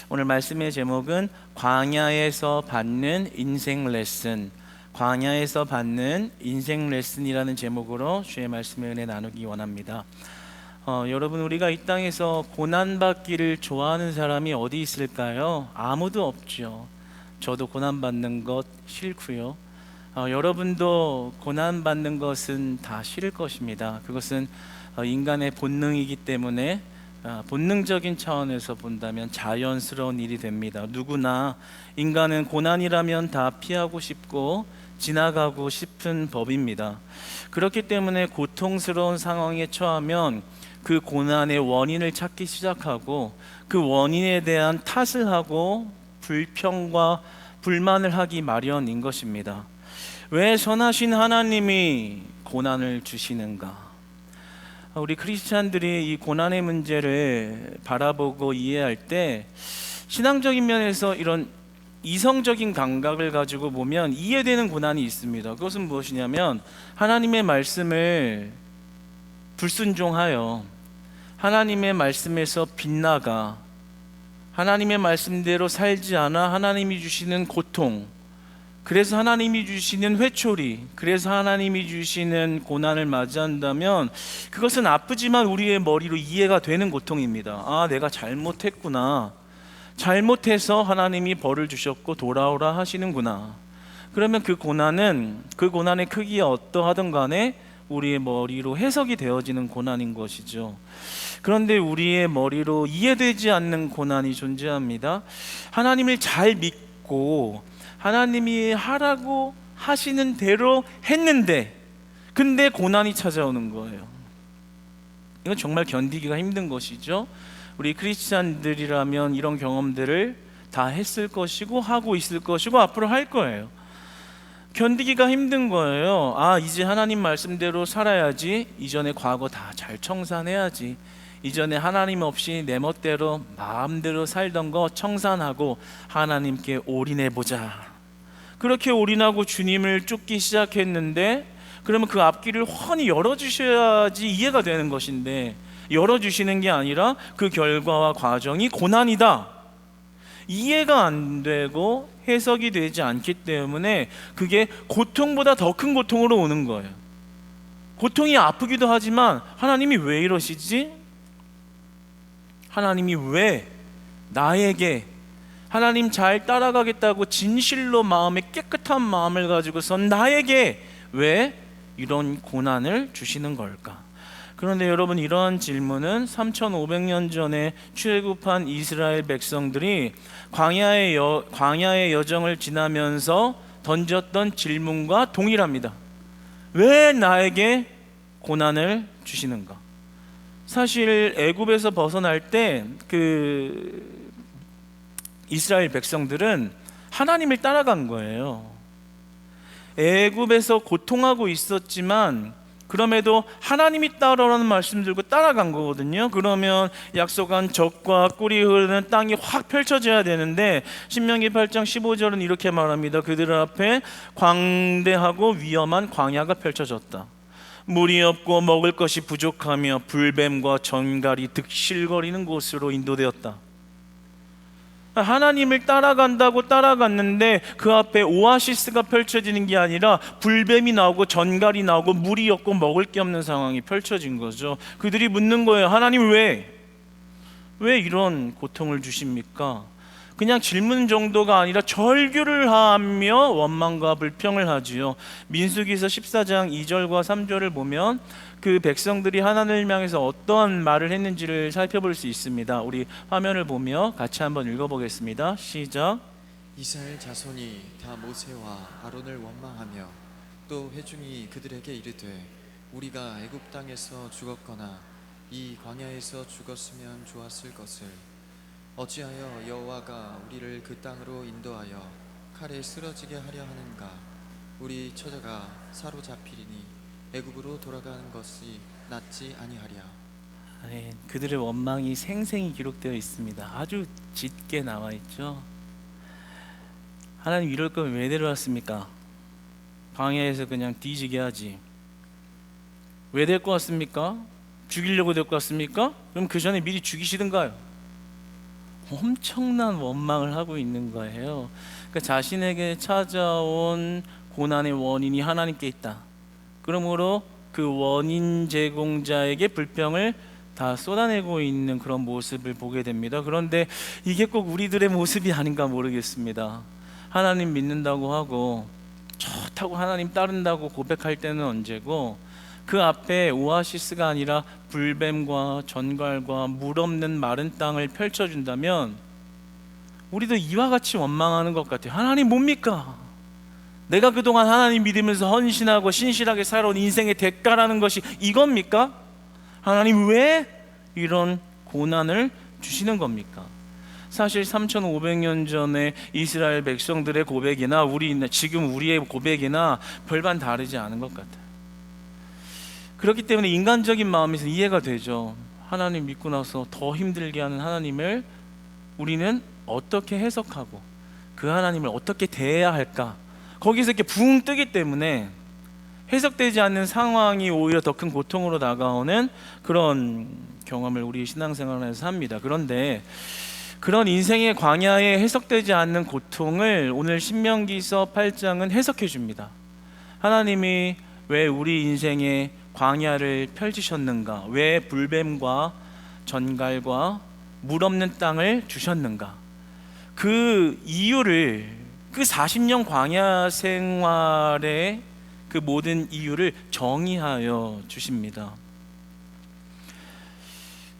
오늘 말씀의 제목은 광야에서 받는 인생 레슨, 광야에서 받는 인생 레슨이라는 제목으로 주의 말씀의 은혜 나누기 원합니다. 여러분, 우리가 이 땅에서 고난받기를 좋아하는 사람이 어디 있을까요? 아무도 없죠. 저도 고난받는 것 싫고요. 여러분도 고난받는 것은 다 싫을 것입니다. 그것은 인간의 본능이기 때문에 본능적인 차원에서 본다면 자연스러운 일이 됩니다. 누구나 인간은 고난이라면 다 피하고 싶고 지나가고 싶은 법입니다. 그렇기 때문에 고통스러운 상황에 처하면 그 고난의 원인을 찾기 시작하고 그 원인에 대한 탓을 하고 불평과 불만을 하기 마련인 것입니다. 왜 선하신 하나님이 고난을 주시는가? 우리 크리스찬들이 이 고난의 문제를 바라보고 이해할 때 신앙적인 면에서 이런 이성적인 감각을 가지고 보면 이해되는 고난이 있습니다. 그것은 무엇이냐면 하나님의 말씀을 불순종하여 하나님의 말씀에서 빗나가 하나님의 말씀대로 살지 않아 하나님이 주시는 고통, 그래서 하나님이 주시는 회초리, 그래서 하나님이 주시는 고난을 맞이한다면 그것은 아프지만 우리의 머리로 이해가 되는 고통입니다. 아, 내가 잘못했구나, 잘못해서 하나님이 벌을 주셨고 돌아오라 하시는구나. 그러면 그 고난의 크기가 어떠하든 간에 우리의 머리로 해석이 되어지는 고난인 것이죠. 그런데 우리의 머리로 이해되지 않는 고난이 존재합니다. 하나님을 잘 믿고 하나님이 하라고 하시는 대로 했는데 근데 고난이 찾아오는 거예요. 이건 정말 견디기가 힘든 것이죠. 우리 크리스찬들이라면 이런 경험들을 다 했을 것이고 하고 있을 것이고 앞으로 할 거예요. 견디기가 힘든 거예요. 아, 이제 하나님 말씀대로 살아야지. 이전에 과거 다 잘 청산해야지. 이전에 하나님 없이 내 멋대로 마음대로 살던 거 청산하고 하나님께 올인해보자. 그렇게 올인하고 주님을 쫓기 시작했는데 그러면 그 앞길을 훤히 열어주셔야지 이해가 되는 것인데 열어주시는 게 아니라 그 결과와 과정이 고난이다, 이해가 안 되고 해석이 되지 않기 때문에 그게 고통보다 더 큰 고통으로 오는 거예요. 고통이 아프기도 하지만 하나님이 왜 이러시지? 하나님이 왜 나에게, 하나님 잘 따라가겠다고 진실로 마음에 깨끗한 마음을 가지고선 나에게 왜 이런 고난을 주시는 걸까? 그런데 여러분, 이러한 질문은 3500년 전에 출애굽한 이스라엘 백성들이 광야의 여정을 지나면서 던졌던 질문과 동일합니다. 왜 나에게 고난을 주시는가? 사실 애굽에서 벗어날 때 이스라엘 백성들은 하나님을 따라간 거예요. 애굽에서 고통하고 있었지만 그럼에도 하나님이 따라오라는 말씀 들고 따라간 거거든요. 그러면 약속한 젖과 꿀이 흐르는 땅이 확 펼쳐져야 되는데 신명기 8장 15절은 이렇게 말합니다. 그들 앞에 광대하고 위험한 광야가 펼쳐졌다. 물이 없고 먹을 것이 부족하며 불뱀과 전갈이 득실거리는 곳으로 인도되었다. 하나님을 따라간다고 따라갔는데 그 앞에 오아시스가 펼쳐지는 게 아니라 불뱀이 나오고 전갈이 나오고 물이 없고 먹을 게 없는 상황이 펼쳐진 거죠. 그들이 묻는 거예요. 하나님 왜 이런 고통을 주십니까? 그냥 질문 정도가 아니라 절규를 하며 원망과 불평을 하지요. 민수기서 14장 2절과 3절을 보면 그 백성들이 하나님을 향해서 어떠한 말을 했는지를 살펴볼 수 있습니다. 우리 화면을 보며 같이 한번 읽어보겠습니다. 시작. 이스라엘 자손이 다 모세와 아론을 원망하며 또 회중이 그들에게 이르되 우리가 애굽 땅에서 죽었거나 이 광야에서 죽었으면 좋았을 것을 어찌하여 여호와가 우리를 그 땅으로 인도하여 칼에 쓰러지게 하려 하는가? 우리 처자가 사로잡히리니 애굽으로 돌아가는 것이 낫지 아니하랴. 네, 그들의 원망이 생생히 기록되어 있습니다. 아주 짙게 나와 있죠. 하나님, 이럴 거면 왜 데려왔습니까? 광야에서 그냥 뒤지게 하지. 왜 데리고 왔습니까? 죽이려고 데리고 왔습니까? 그럼 그 전에 미리 죽이시든가요. 엄청난 원망을 하고 있는 거예요. 그러니까 자신에게 찾아온 고난의 원인이 하나님께 있다. 그러므로 그 원인 제공자에게 불평을 다 쏟아내고 있는 그런 모습을 보게 됩니다. 그런데 이게 꼭 우리들의 모습이 아닌가 모르겠습니다. 하나님 믿는다고 하고 좋다고 하나님 따른다고 고백할 때는 언제고, 그 앞에 오아시스가 아니라 불뱀과 전갈과 물 없는 마른 땅을 펼쳐준다면 우리도 이와 같이 원망하는 것 같아요. 하나님 뭡니까? 내가 그동안 하나님 믿으면서 헌신하고 신실하게 살아온 인생의 대가라는 것이 이겁니까? 하나님 왜 이런 고난을 주시는 겁니까? 사실 3,500년 전에 이스라엘 백성들의 고백이나 지금 우리의 고백이나 별반 다르지 않은 것 같아요. 그렇기 때문에 인간적인 마음에서 이해가 되죠. 하나님 믿고 나서 더 힘들게 하는 하나님을 우리는 어떻게 해석하고 그 하나님을 어떻게 대해야 할까, 거기서 이렇게 붕 뜨기 때문에 해석되지 않는 상황이 오히려 더 큰 고통으로 다가오는 그런 경험을 우리 신앙생활에서 합니다. 그런데 그런 인생의 광야에 해석되지 않는 고통을 오늘 신명기서 8장은 해석해 줍니다. 하나님이 왜 우리 인생에 광야를 펼치셨는가, 왜 불뱀과 전갈과 물 없는 땅을 주셨는가, 그 이유를, 그 40년 광야 생활의 그 모든 이유를 정의하여 주십니다.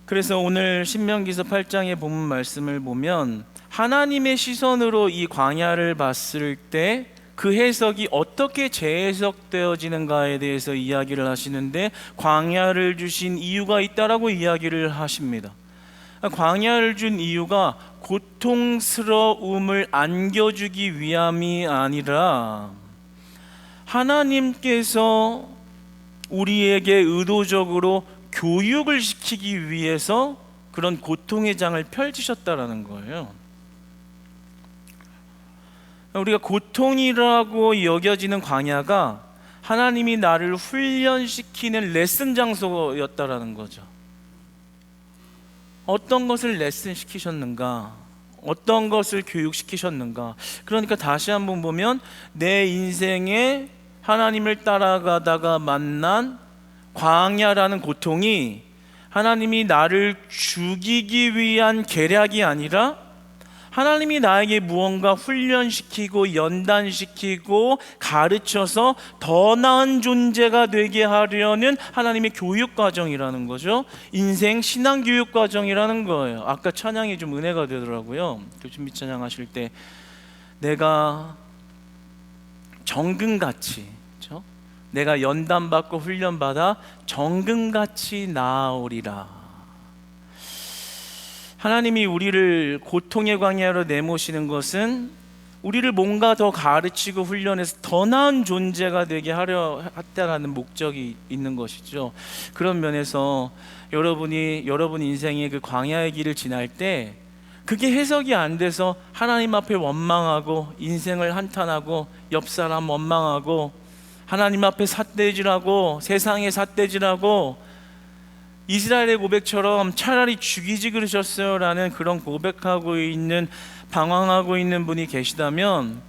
그래서 오늘 신명기서 8장의 본문 말씀을 보면 하나님의 시선으로 이 광야를 봤을 때 그 해석이 어떻게 재해석되어지는가에 대해서 이야기를 하시는데, 광야를 주신 이유가 있다라고 이야기를 하십니다. 광야를 준 이유가 고통스러움을 안겨주기 위함이 아니라 하나님께서 우리에게 의도적으로 교육을 시키기 위해서 그런 고통의 장을 펼치셨다라는 거예요. 우리가 고통이라고 여겨지는 광야가 하나님이 나를 훈련시키는 레슨 장소였다라는 거죠. 어떤 것을 레슨 시키셨는가, 어떤 것을 교육시키셨는가. 그러니까 다시 한번 보면 내 인생에 하나님을 따라가다가 만난 광야라는 고통이 하나님이 나를 죽이기 위한 계략이 아니라 하나님이 나에게 무언가 훈련시키고 연단시키고 가르쳐서 더 나은 존재가 되게 하려는 하나님의 교육 과정이라는 거죠. 인생 신앙 교육 과정이라는 거예요. 아까 찬양이 좀 은혜가 되더라고요. 교준비 찬양 하실 때 내가 정금같이, 그렇죠? 내가 연단받고 훈련받아 정금같이 나아오리라. 하나님이 우리를 고통의 광야로 내모시는 것은 우리를 뭔가 더 가르치고 훈련해서 더 나은 존재가 되게 하려 했다라는 목적이 있는 것이죠. 그런 면에서 여러분 인생의 그 광야의 길을 지날 때 그게 해석이 안 돼서 하나님 앞에 원망하고 인생을 한탄하고 옆 사람 원망하고 하나님 앞에 삿대질하고 세상에 삿대질하고 이스라엘의 고백처럼 차라리 죽이지 그러셨어요 라는 그런 고백하고 있는, 방황하고 있는 분이 계시다면,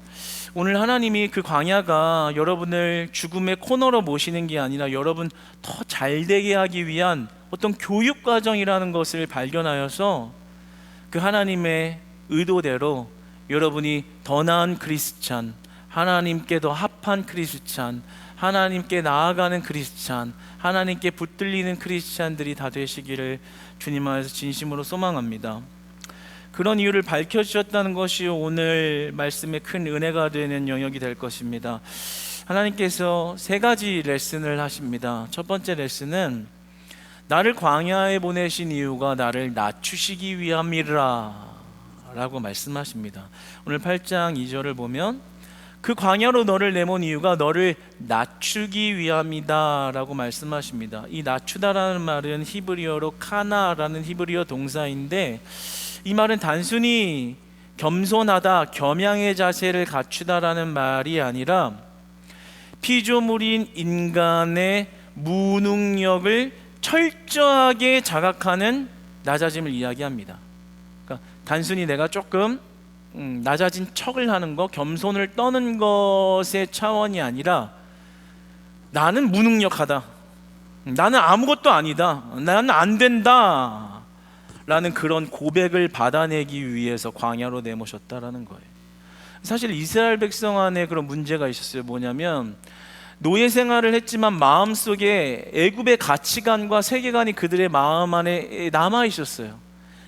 오늘 하나님이 그 광야가 여러분을 죽음의 코너로 모시는 게 아니라 여러분 더 잘되게 하기 위한 어떤 교육 과정이라는 것을 발견하여서 그 하나님의 의도대로 여러분이 더 나은 크리스찬, 하나님께 더 합한 크리스찬, 하나님께 나아가는 크리스찬, 하나님께 붙들리는 크리스찬들이 다 되시기를 주님 안에서 진심으로 소망합니다. 그런 이유를 밝혀주셨다는 것이 오늘 말씀의 큰 은혜가 되는 영역이 될 것입니다. 하나님께서 세 가지 레슨을 하십니다. 첫 번째 레슨은 나를 광야에 보내신 이유가 나를 낮추시기 위함이라 라고 말씀하십니다. 오늘 8장 2절을 보면 그 광야로 너를 내몬 이유가 너를 낮추기 위함이다 라고 말씀하십니다. 이 낮추다라는 말은 히브리어로 카나라는 히브리어 동사인데, 이 말은 단순히 겸손하다, 겸양의 자세를 갖추다라는 말이 아니라 피조물인 인간의 무능력을 철저하게 자각하는 낮아짐을 이야기합니다. 그러니까 단순히 내가 조금 낮아진 척을 하는 거, 겸손을 떠는 것의 차원이 아니라 나는 무능력하다, 나는 아무것도 아니다, 나는 안 된다 라는 그런 고백을 받아내기 위해서 광야로 내모셨다라는 거예요. 사실 이스라엘 백성 안에 그런 문제가 있었어요. 뭐냐면 노예 생활을 했지만 마음속에 애굽의 가치관과 세계관이 그들의 마음 안에 남아 있었어요.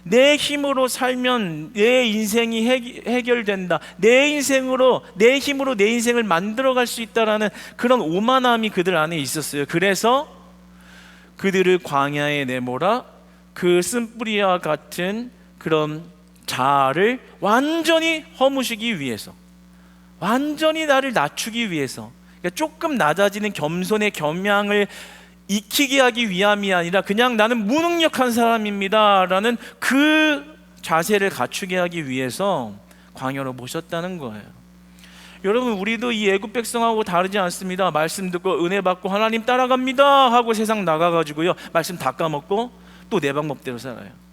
내 힘으로 살면 내 인생이 해결된다, 내 힘으로 내 인생을 만들어갈 수 있다라는 그런 오만함이 그들 안에 있었어요. 그래서 그들을 광야에 내몰아 그 쓴뿌리와 같은 그런 자아를 완전히 허무시기 위해서, 완전히 나를 낮추기 위해서, 그러니까 조금 낮아지는 겸손의 겸양을 익히게 하기 위함이 아니라 그냥 나는 무능력한 사람입니다 라는 그 자세를 갖추게 하기 위해서 광야로 모셨다는 거예요. 여러분, 우리도 이 애굽 백성하고 다르지 않습니다. 말씀 듣고 은혜 받고 하나님 따라갑니다 하고 세상 나가가지고요, 말씀 다 까먹고 또 내 방법대로 살아요.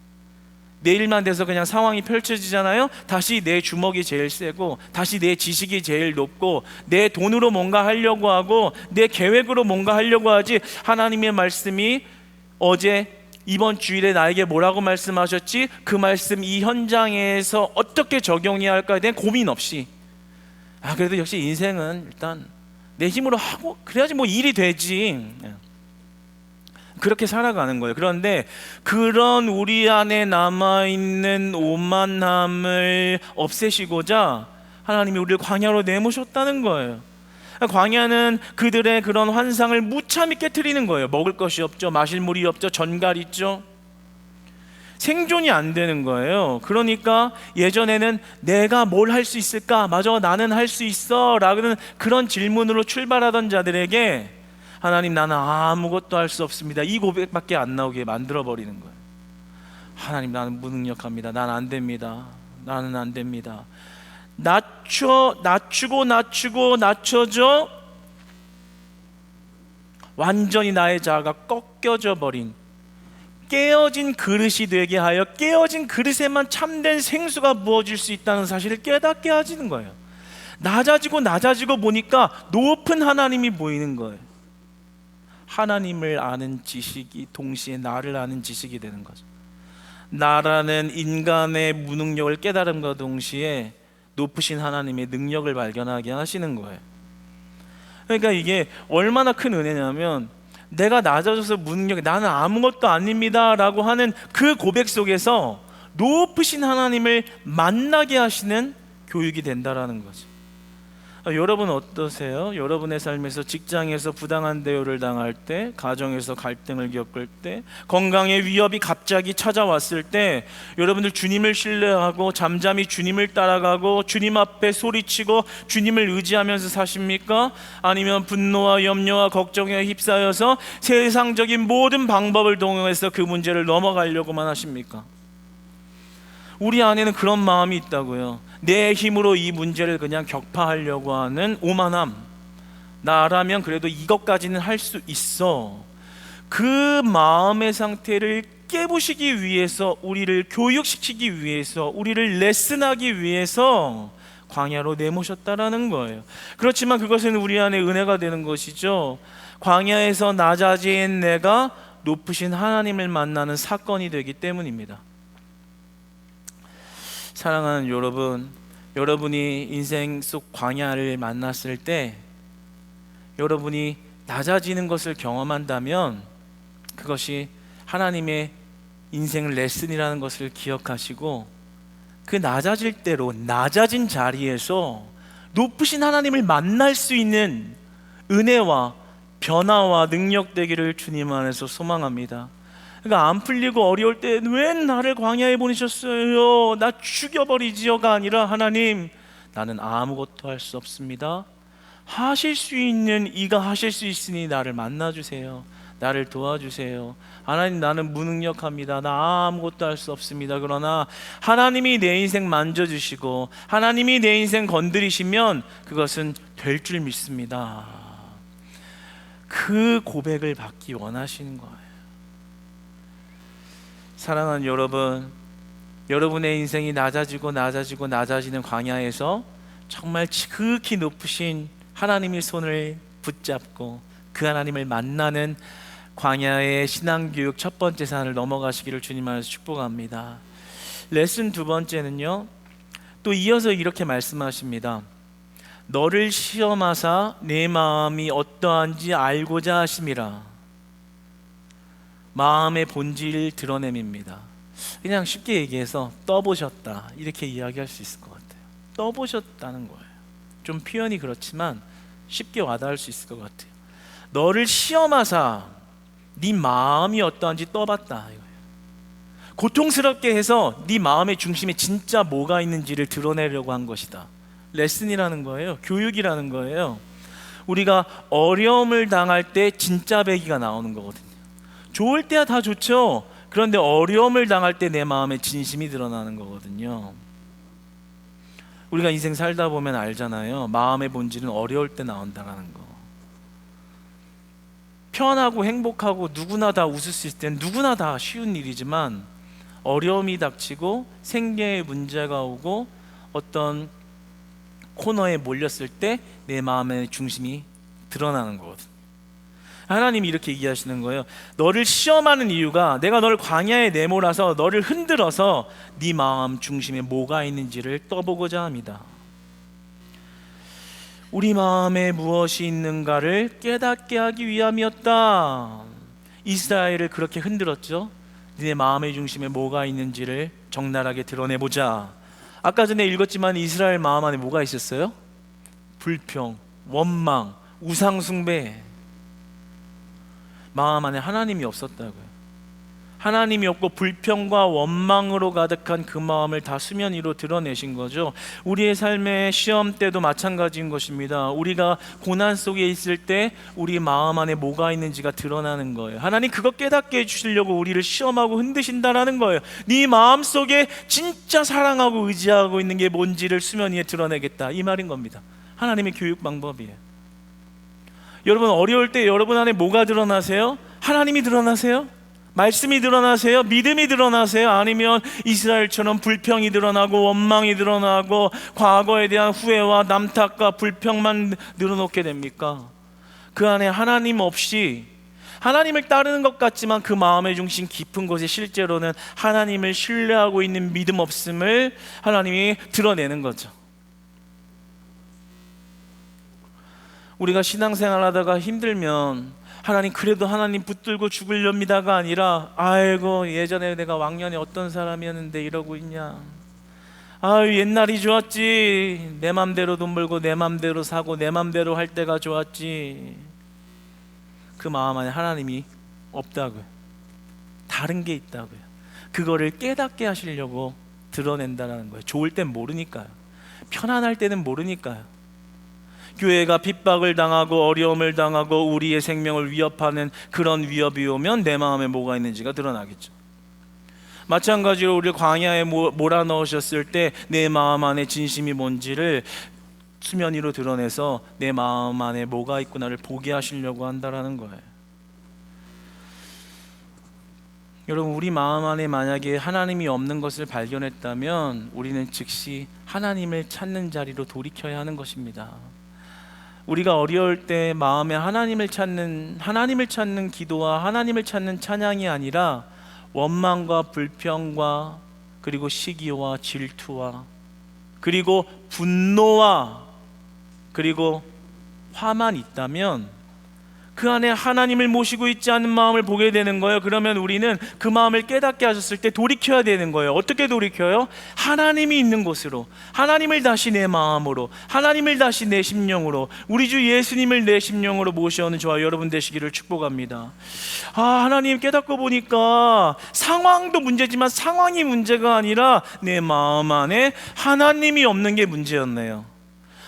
내일만 돼서 그냥 상황이 펼쳐지잖아요. 다시 내 주먹이 제일 세고, 다시 내 지식이 제일 높고, 내 돈으로 뭔가 하려고 하고, 내 계획으로 뭔가 하려고 하지, 하나님의 말씀이 어제 이번 주일에 나에게 뭐라고 말씀하셨지, 그 말씀 이 현장에서 어떻게 적용해야 할까에 대한 고민 없이, 그래도 역시 인생은 일단 내 힘으로 하고 그래야지 뭐 일이 되지, 그렇게 살아가는 거예요. 그런데 그런 우리 안에 남아있는 오만함을 없애시고자 하나님이 우리를 광야로 내모셨다는 거예요. 광야는 그들의 그런 환상을 무참히 깨트리는 거예요. 먹을 것이 없죠, 마실 물이 없죠, 전갈 있죠, 생존이 안 되는 거예요. 그러니까 예전에는 내가 뭘 할 수 있을까, 맞아 나는 할 수 있어 라는 그런 질문으로 출발하던 자들에게 하나님, 나는 아무것도 할 수 없습니다, 이 고백밖에 안 나오게 만들어버리는 거예요. 하나님, 나는 무능력합니다, 난 안 됩니다, 나는 안 됩니다. 낮추고 낮춰져 완전히 나의 자아가 꺾여져 버린, 깨어진 그릇이 되게 하여 깨어진 그릇에만 참된 생수가 부어질 수 있다는 사실을 깨닫게 하시는 거예요. 낮아지고 보니까 높은 하나님이 보이는 거예요. 하나님을 아는 지식이 동시에 나를 아는 지식이 되는 거죠. 나라는 인간의 무능력을 깨달음과 동시에 높으신 하나님의 능력을 발견하게 하시는 거예요. 그러니까 이게 얼마나 큰 은혜냐면, 내가 낮아져서 무능력이, 나는 아무것도 아닙니다 라고 하는 그 고백 속에서 높으신 하나님을 만나게 하시는 교육이 된다라는 거죠. 여러분 어떠세요? 여러분의 삶에서, 직장에서 부당한 대우를 당할 때, 가정에서 갈등을 겪을 때, 건강의 위협이 갑자기 찾아왔을 때, 여러분들 주님을 신뢰하고 잠잠히 주님을 따라가고 주님 앞에 소리치고 주님을 의지하면서 사십니까? 아니면 분노와 염려와 걱정에 휩싸여서 세상적인 모든 방법을 동원해서 그 문제를 넘어가려고만 하십니까? 우리 안에는 그런 마음이 있다고요. 내 힘으로 이 문제를 그냥 격파하려고 하는 오만함, 나라면 그래도 이것까지는 할 수 있어, 그 마음의 상태를 깨부시기 위해서, 우리를 교육시키기 위해서, 우리를 레슨하기 위해서 광야로 내모셨다라는 거예요. 그렇지만 그것은 우리 안에 은혜가 되는 것이죠. 광야에서 낮아진 내가 높으신 하나님을 만나는 사건이 되기 때문입니다. 사랑하는 여러분, 여러분이 인생 속 광야를 만났을 때 여러분이 낮아지는 것을 경험한다면 그것이 하나님의 인생 레슨이라는 것을 기억하시고, 그 낮아질 대로 낮아진 자리에서 높으신 하나님을 만날 수 있는 은혜와 변화와 능력 되기를 주님 안에서 소망합니다. 그러니까 안 풀리고 어려울 때 왜 나를 광야에 보내셨어요, 나 죽여버리지요가 아니라, 하나님, 나는 아무것도 할 수 없습니다, 하실 수 있는 이가 하실 수 있으니 나를 만나주세요, 나를 도와주세요. 하나님, 나는 무능력합니다, 나 아무것도 할 수 없습니다. 그러나 하나님이 내 인생 만져주시고 하나님이 내 인생 건드리시면 그것은 될 줄 믿습니다. 그 고백을 받기 원하시는 거예요. 사랑하는 여러분, 여러분의 인생이 낮아지는 광야에서 정말 지극히 높으신 하나님의 손을 붙잡고 그 하나님을 만나는 광야의 신앙교육 첫 번째 산을 넘어가시기를 주님 안에서 축복합니다. 레슨 두 번째는요, 또 이어서 이렇게 말씀하십니다. 너를 시험하사 내 마음이 어떠한지 알고자 하심이라. 마음의 본질을 드러냄입니다. 그냥 쉽게 얘기해서 떠보셨다, 이렇게 이야기할 수 있을 것 같아요. 떠보셨다는 거예요. 좀 표현이 그렇지만 쉽게 와닿을 수 있을 것 같아요. 너를 시험하사 네 마음이 어떠한지 떠봤다 이거예요. 고통스럽게 해서 네 마음의 중심에 진짜 뭐가 있는지를 드러내려고 한 것이다. 레슨이라는 거예요. 교육이라는 거예요. 우리가 어려움을 당할 때 진짜 배기가 나오는 거거든요. 좋을 때야 다 좋죠. 그런데 어려움을 당할 때 내 마음의 진심이 드러나는 거거든요. 우리가 인생 살다 보면 알잖아요. 마음의 본질은 어려울 때 나온다는 거. 편하고 행복하고 누구나 다 웃을 수 있을 땐 누구나 다 쉬운 일이지만, 어려움이 닥치고 생계에 문제가 오고 어떤 코너에 몰렸을 때 내 마음의 중심이 드러나는 거거든요. 하나님이 이렇게 얘기하시는 거예요. 너를 시험하는 이유가 내가 너를 광야에 내몰아서 너를 흔들어서 네 마음 중심에 뭐가 있는지를 떠보고자 합니다. 우리 마음에 무엇이 있는가를 깨닫게 하기 위함이었다. 이스라엘을 그렇게 흔들었죠. 네 마음의 중심에 뭐가 있는지를 적나라하게 드러내보자. 아까 전에 읽었지만 이스라엘 마음 안에 뭐가 있었어요? 불평, 원망, 우상숭배. 마음 안에 하나님이 없었다고요. 하나님이 없고 불평과 원망으로 가득한 그 마음을 다 수면 위로 드러내신 거죠. 우리의 삶의 시험 때도 마찬가지인 것입니다. 우리가 고난 속에 있을 때 우리 마음 안에 뭐가 있는지가 드러나는 거예요. 하나님 그거 깨닫게 해주시려고 우리를 시험하고 흔드신다라는 거예요. 네 마음 속에 진짜 사랑하고 의지하고 있는 게 뭔지를 수면 위에 드러내겠다, 이 말인 겁니다. 하나님의 교육 방법이에요. 여러분, 어려울 때 여러분 안에 뭐가 드러나세요? 하나님이 드러나세요? 말씀이 드러나세요? 믿음이 드러나세요? 아니면 이스라엘처럼 불평이 드러나고 원망이 드러나고 과거에 대한 후회와 남탓과 불평만 늘어놓게 됩니까? 그 안에 하나님 없이, 하나님을 따르는 것 같지만 그 마음의 중심 깊은 곳에 실제로는 하나님을 신뢰하고 있는 믿음 없음을 하나님이 드러내는 거죠. 우리가 신앙생활 하다가 힘들면 하나님 그래도 하나님 붙들고 죽으렵니다가 아니라, 아이고 예전에 내가 왕년에 어떤 사람이었는데 이러고 있냐, 아유 옛날이 좋았지, 내 맘대로 돈 벌고 내 맘대로 사고 내 맘대로 할 때가 좋았지. 그 마음 안에 하나님이 없다고요. 다른 게 있다고요. 그거를 깨닫게 하시려고 드러낸다는 거예요. 좋을 땐 모르니까요. 편안할 때는 모르니까요. 교회가 핍박을 당하고 어려움을 당하고 우리의 생명을 위협하는 그런 위협이 오면 내 마음에 뭐가 있는지가 드러나겠죠. 마찬가지로 우리를 광야에 몰아넣으셨을 때 내 마음 안에 진심이 뭔지를 수면 위로 드러내서 내 마음 안에 뭐가 있구나를 보게 하시려고 한다라는 거예요. 여러분, 우리 마음 안에 만약에 하나님이 없는 것을 발견했다면 우리는 즉시 하나님을 찾는 자리로 돌이켜야 하는 것입니다. 우리가 어려울 때 마음에 하나님을 찾는 기도와 하나님을 찾는 찬양이 아니라 원망과 불평과 그리고 시기와 질투와 그리고 분노와 그리고 화만 있다면 그 안에 하나님을 모시고 있지 않은 마음을 보게 되는 거예요. 그러면 우리는 그 마음을 깨닫게 하셨을 때 돌이켜야 되는 거예요. 어떻게 돌이켜요? 하나님이 있는 곳으로, 하나님을 다시 내 마음으로, 하나님을 다시 내 심령으로, 우리 주 예수님을 내 심령으로 모셔오는 저와 여러분 되시기를 축복합니다. 하나님 깨닫고 보니까 상황도 문제지만 상황이 문제가 아니라 내 마음 안에 하나님이 없는 게 문제였네요.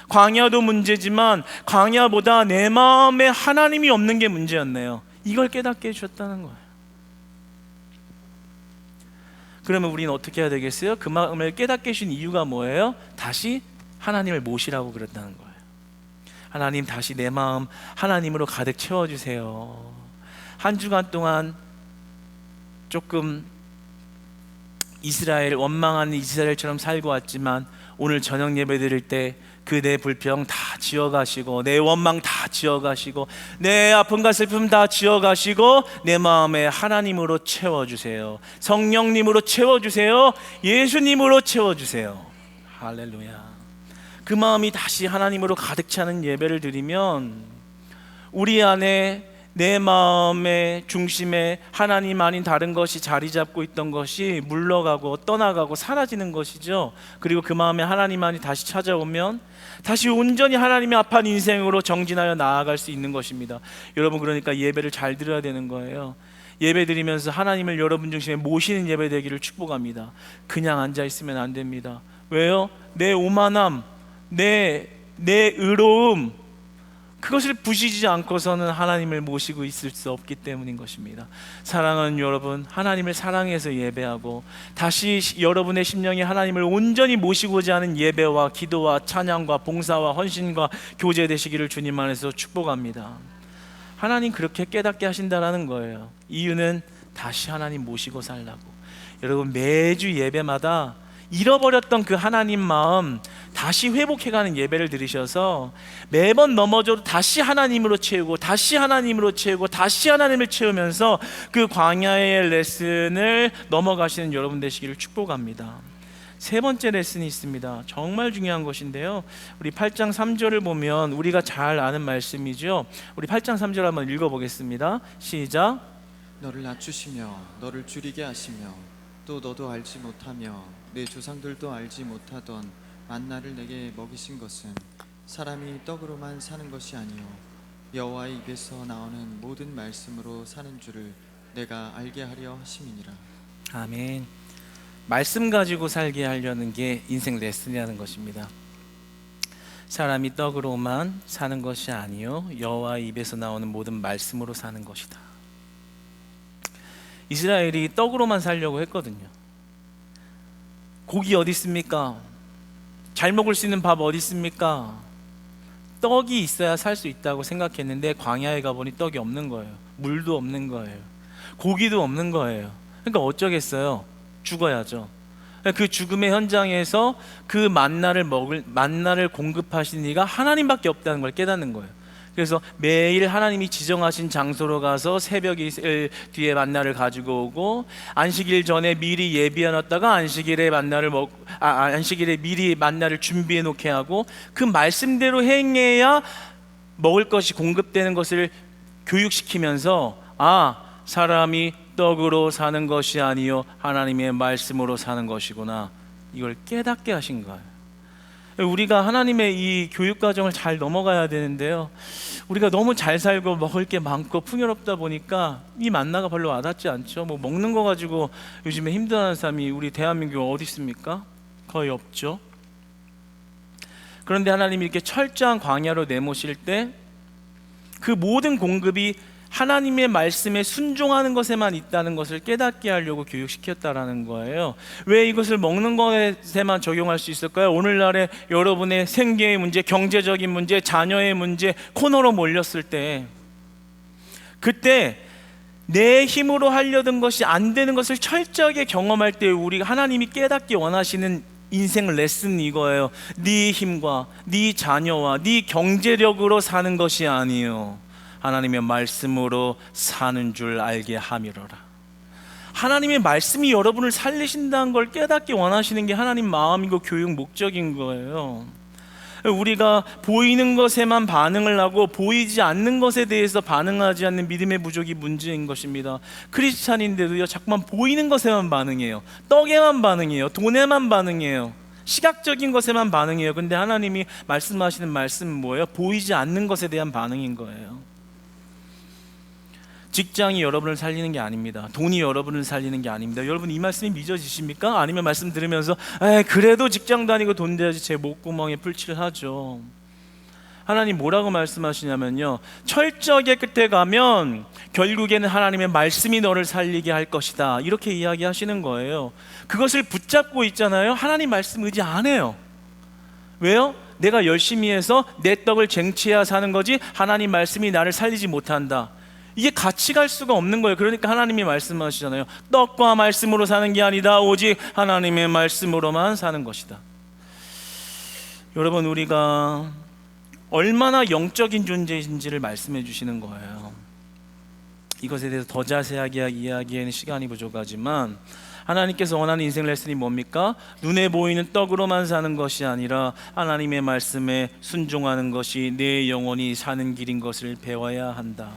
광야도 문제지만 광야보다 내 마음에 하나님이 없는 게 문제였네요. 이걸 깨닫게 해주셨다는 거예요. 그러면 우리는 어떻게 해야 되겠어요? 그 마음을 깨닫게 해주신 이유가 뭐예요? 다시 하나님을 모시라고 그랬다는 거예요. 하나님 다시 내 마음 하나님으로 가득 채워주세요. 한 주간 동안 조금 이스라엘, 원망하는 이스라엘처럼 살고 왔지만 오늘 저녁 예배 드릴 때 그 내 불평 다 지어가시고 내 원망 다 지어가시고 내 아픔과 슬픔 다 지어가시고 내 마음에 하나님으로 채워주세요. 성령님으로 채워주세요. 예수님으로 채워주세요. 할렐루야. 그 마음이 다시 하나님으로 가득 차는 예배를 드리면 우리 안에 내 마음의 중심에 하나님 아닌 다른 것이 자리 잡고 있던 것이 물러가고 떠나가고 사라지는 것이죠. 그리고 그 마음에 하나님만이 다시 찾아오면 다시 온전히 하나님의 앞한 인생으로 정진하여 나아갈 수 있는 것입니다. 여러분, 그러니까 예배를 잘 드려야 되는 거예요. 예배 드리면서 하나님을 여러분 중심에 모시는 예배 되기를 축복합니다. 그냥 앉아 있으면 안 됩니다. 왜요? 내 오만함, 내 의로움, 그것을 부시지 않고서는 하나님을 모시고 있을 수 없기 때문인 것입니다. 사랑하는 여러분, 하나님을 사랑해서 예배하고 다시 여러분의 심령이 하나님을 온전히 모시고자 하는 예배와 기도와 찬양과 봉사와 헌신과 교제 되시기를 주님 안에서 축복합니다. 하나님 그렇게 깨닫게 하신다라는 거예요. 이유는 다시 하나님 모시고 살라고. 여러분, 매주 예배마다 잃어버렸던 그 하나님 마음 다시 회복해가는 예배를 드리셔서 매번 넘어져도 다시 하나님으로 채우고 다시 하나님으로 채우고 다시 하나님을 채우면서 그 광야의 레슨을 넘어가시는 여러분 되시기를 축복합니다. 세 번째 레슨이 있습니다. 정말 중요한 것인데요, 우리 8장 3절을 보면 우리가 잘 아는 말씀이죠. 우리 8장 3절 한번 읽어보겠습니다. 시작. 너를 낮추시며 너를 줄이게 하시며 또 너도 알지 못하며 내 조상들도 알지 못하던 만나를 내게 먹이신 것은 사람이 떡으로만 사는 것이 아니요 여호와의 입에서 나오는 모든 말씀으로 사는 줄을 내가 알게 하려 하심이니라. 아멘. 말씀 가지고 살게 하려는 게 인생 레슨이라는 것입니다. 사람이 떡으로만 사는 것이 아니요 여호와의 입에서 나오는 모든 말씀으로 사는 것이다. 이스라엘이 떡으로만 살려고 했거든요. 고기 어디 있습니까? 잘 먹을 수 있는 밥 어디 있습니까? 떡이 있어야 살 수 있다고 생각했는데 광야에 가보니 떡이 없는 거예요. 물도 없는 거예요. 고기도 없는 거예요. 그러니까 어쩌겠어요? 죽어야죠. 그 죽음의 현장에서 그 만나를 공급하신 이가 하나님밖에 없다는 걸 깨닫는 거예요. 그래서 매일 하나님이 지정하신 장소로 가서 새벽 뒤에 만나를 가지고 오고, 안식일 전에 미리 예비해 놨다가 안식일에 미리 만나를 준비해 놓게 하고, 그 말씀대로 행해야 먹을 것이 공급되는 것을 교육시키면서 사람이 떡으로 사는 것이 아니요 하나님의 말씀으로 사는 것이구나, 이걸 깨닫게 하신 거예요. 우리가 하나님의 이 교육 과정을 잘 넘어가야 되는데요, 우리가 너무 잘 살고 먹을 게 많고 풍요롭다 보니까 이 만나가 별로 와닿지 않죠. 뭐 먹는 거 가지고 요즘에 힘들어하는 사람이 우리 대한민국에 어디 있습니까? 거의 없죠. 그런데 하나님이 이렇게 철저한 광야로 내모실 때 그 모든 공급이 하나님의 말씀에 순종하는 것에만 있다는 것을 깨닫게 하려고 교육시켰다라는 거예요. 왜 이것을 먹는 것에만 적용할 수 있을까요? 오늘날에 여러분의 생계의 문제, 경제적인 문제, 자녀의 문제 코너로 몰렸을 때, 그때 내 힘으로 하려던 것이 안 되는 것을 철저하게 경험할 때 우리가 하나님이 깨닫기 원하시는 인생 레슨 이거예요. 네 힘과 네 자녀와 네 경제력으로 사는 것이 아니에요, 하나님의 말씀으로 사는 줄 알게 함이로라. 하나님의 말씀이 여러분을 살리신다는 걸 깨닫기 원하시는 게 하나님 마음이고 교육 목적인 거예요. 우리가 보이는 것에만 반응을 하고 보이지 않는 것에 대해서 반응하지 않는 믿음의 부족이 문제인 것입니다. 크리스찬인데도요, 자꾸만 보이는 것에만 반응해요. 떡에만 반응해요. 돈에만 반응해요. 시각적인 것에만 반응해요. 근데 하나님이 말씀하시는 말씀은 뭐예요? 보이지 않는 것에 대한 반응인 거예요. 직장이 여러분을 살리는 게 아닙니다. 돈이 여러분을 살리는 게 아닙니다. 여러분, 이 말씀이 믿어지십니까? 아니면 말씀 들으면서 그래도 직장 다니고 돈 돼야지 제 목구멍에 풀칠을 하죠. 하나님 뭐라고 말씀하시냐면요, 철저하게 끝에 가면 결국에는 하나님의 말씀이 너를 살리게 할 것이다, 이렇게 이야기하시는 거예요. 그것을 붙잡고 있잖아요. 하나님 말씀 의지 안 해요. 왜요? 내가 열심히 해서 내 떡을 쟁취해야 사는 거지 하나님 말씀이 나를 살리지 못한다. 이게 같이 갈 수가 없는 거예요. 그러니까 하나님이 말씀하시잖아요. 떡과 말씀으로 사는 게 아니다. 오직 하나님의 말씀으로만 사는 것이다. 여러분, 우리가 얼마나 영적인 존재인지를 말씀해 주시는 거예요. 이것에 대해서 더 자세하게 이야기에는 시간이 부족하지만 하나님께서 원하는 인생 레슨이 뭡니까? 눈에 보이는 떡으로만 사는 것이 아니라 하나님의 말씀에 순종하는 것이 내 영혼이 사는 길인 것을 배워야 한다.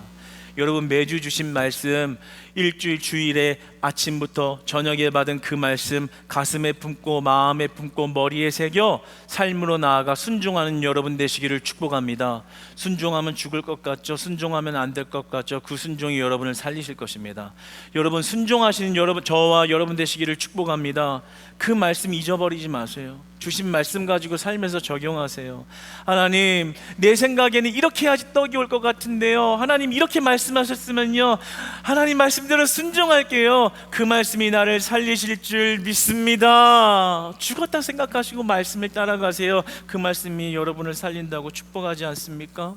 여러분, 매주 주신 말씀, 일주일 주일에 아침부터 저녁에 받은 그 말씀 가슴에 품고 마음에 품고 머리에 새겨 삶으로 나아가 순종하는 여러분 되시기를 축복합니다. 순종하면 죽을 것 같죠? 순종하면 안 될 것 같죠? 그 순종이 여러분을 살리실 것입니다. 여러분, 순종하시는 저와 여러분 되시기를 축복합니다. 그 말씀 잊어버리지 마세요. 주신 말씀 가지고 살면서 적용하세요. 하나님, 내 생각에는 이렇게 해야지 떡이 올 것 같은데요, 하나님 이렇게 말씀하셨으면요, 하나님 말씀대로 순종할게요. 그 말씀이 나를 살리실 줄 믿습니다. 죽었다 생각하시고 말씀을 따라가세요. 그 말씀이 여러분을 살린다고 축복하지 않습니까?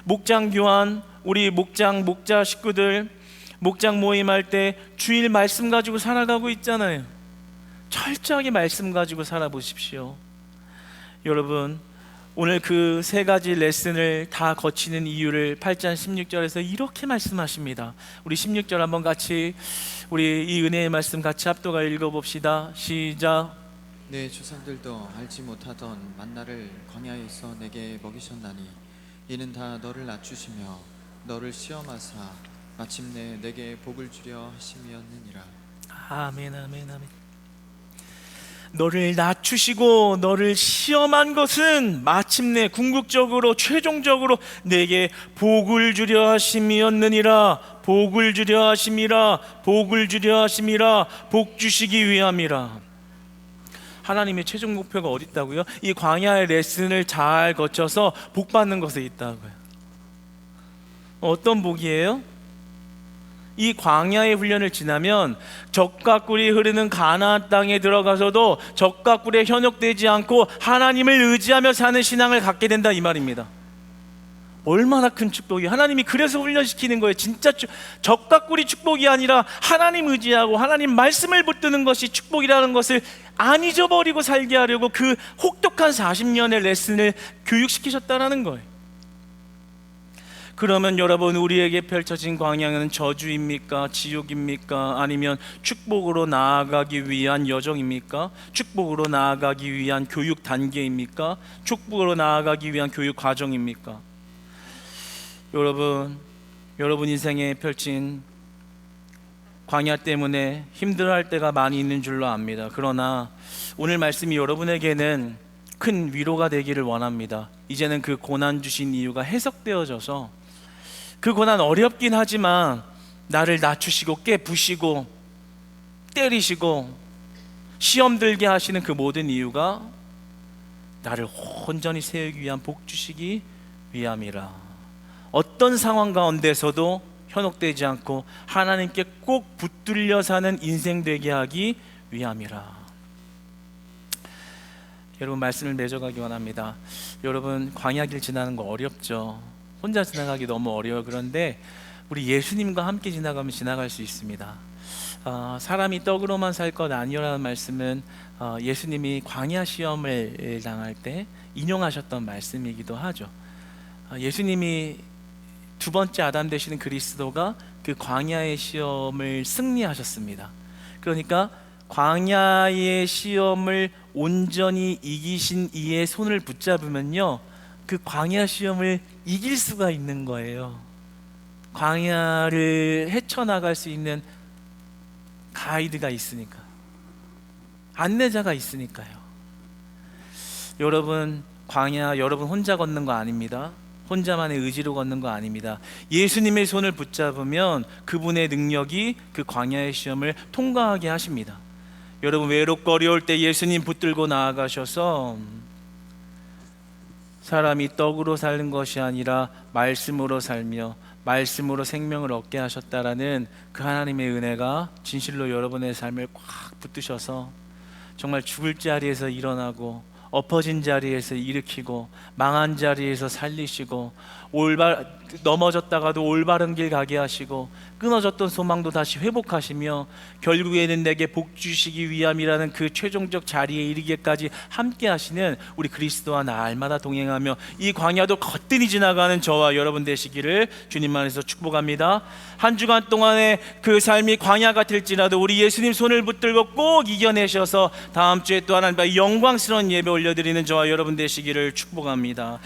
목장 교환, 우리 목자 식구들 목장 모임할 때 주일 말씀 가지고 살아가고 있잖아요. 철저하게 말씀 가지고 살아보십시오. 여러분, 오늘 그 세 가지 레슨을 다 거치는 이유를 8장 16절에서 이렇게 말씀하십니다. 우리 16절 한번 같이, 우리 이 은혜의 말씀 같이 합독하여 읽어봅시다. 시작. 내 조상들도 알지 못하던 만나를 광야에서 내게 먹이셨나니 이는 다 너를 낮추시며 너를 시험하사 마침내 내게 복을 주려 하심이었느니라. 아멘, 아멘, 아멘. 너를 낮추시고 너를 시험한 것은 마침내 궁극적으로 최종적으로 내게 복을 주려 하심이었느니라. 복을 주려 하심이라. 복을 주려 하심이라. 복 주시기 위함이라. 하나님의 최종 목표가 어디 있다고요? 이 광야의 레슨을 잘 거쳐서 복 받는 것에 있다고요. 어떤 복이에요? 이 광야의 훈련을 지나면 적과 꿀이 흐르는 가나안 땅에 들어가서도 적과 꿀에 현혹되지 않고 하나님을 의지하며 사는 신앙을 갖게 된다, 이 말입니다. 얼마나 큰 축복이에요. 하나님이 그래서 훈련시키는 거예요. 진짜 적과 꿀이 축복이 아니라 하나님 의지하고 하나님 말씀을 붙드는 것이 축복이라는 것을 안 잊어버리고 살게 하려고 그 혹독한 40년의 레슨을 교육시키셨다는 거예요. 그러면 여러분, 우리에게 펼쳐진 광야는 저주입니까? 지옥입니까? 아니면 축복으로 나아가기 위한 여정입니까? 축복으로 나아가기 위한 교육 단계입니까? 축복으로 나아가기 위한 교육 과정입니까? 여러분 인생에 펼친 광야 때문에 힘들어할 때가 많이 있는 줄로 압니다. 그러나 오늘 말씀이 여러분에게는 큰 위로가 되기를 원합니다. 이제는 그 고난 주신 이유가 해석되어져서 그 고난 어렵긴 하지만 나를 낮추시고 깨부시고 때리시고 시험 들게 하시는 그 모든 이유가 나를 온전히 세우기 위한 복 주시기 위함이라. 어떤 상황 가운데서도 현혹되지 않고 하나님께 꼭 붙들려 사는 인생 되게 하기 위함이라. 여러분, 말씀을 맺어가기 원합니다. 여러분, 광야길 지나는 거 어렵죠. 혼자 지나가기 너무 어려워요. 그런데 우리 예수님과 함께 지나가면 지나갈 수 있습니다. 사람이 떡으로만 살 것 아니라는 말씀은 예수님이 광야 시험을 당할 때 인용하셨던 말씀이기도 하죠. 예수님이 두 번째 아담 되시는 그리스도가 그 광야의 시험을 승리하셨습니다. 그러니까 광야의 시험을 온전히 이기신 이의 손을 붙잡으면요, 그 광야 시험을 이길 수가 있는 거예요. 광야를 헤쳐나갈 수 있는 가이드가 있으니까, 안내자가 있으니까요. 여러분, 광야 여러분 혼자 걷는 거 아닙니다. 혼자만의 의지로 걷는 거 아닙니다. 예수님의 손을 붙잡으면 그분의 능력이 그 광야의 시험을 통과하게 하십니다. 여러분, 외롭고 어려울 때 예수님 붙들고 나아가셔서 사람이 떡으로 사는 것이 아니라 말씀으로 살며 말씀으로 생명을 얻게 하셨다라는 그 하나님의 은혜가 진실로 여러분의 삶을 꽉 붙드셔서 정말 죽을 자리에서 일어나고 엎어진 자리에서 일으키고 망한 자리에서 살리시고 넘어졌다가도 올바른 길 가게 하시고 끊어졌던 소망도 다시 회복하시며 결국에는 내게 복 주시기 위함이라는 그 최종적 자리에 이르기까지 함께 하시는 우리 그리스도와 날마다 동행하며 이 광야도 거뜬히 지나가는 저와 여러분 되시기를 주님 안에서 축복합니다. 한 주간 동안의 그 삶이 광야 같을지라도 우리 예수님 손을 붙들고 꼭 이겨내셔서 다음 주에 또 하나님과 영광스러운 예배 올려드리는 저와 여러분 되시기를 축복합니다.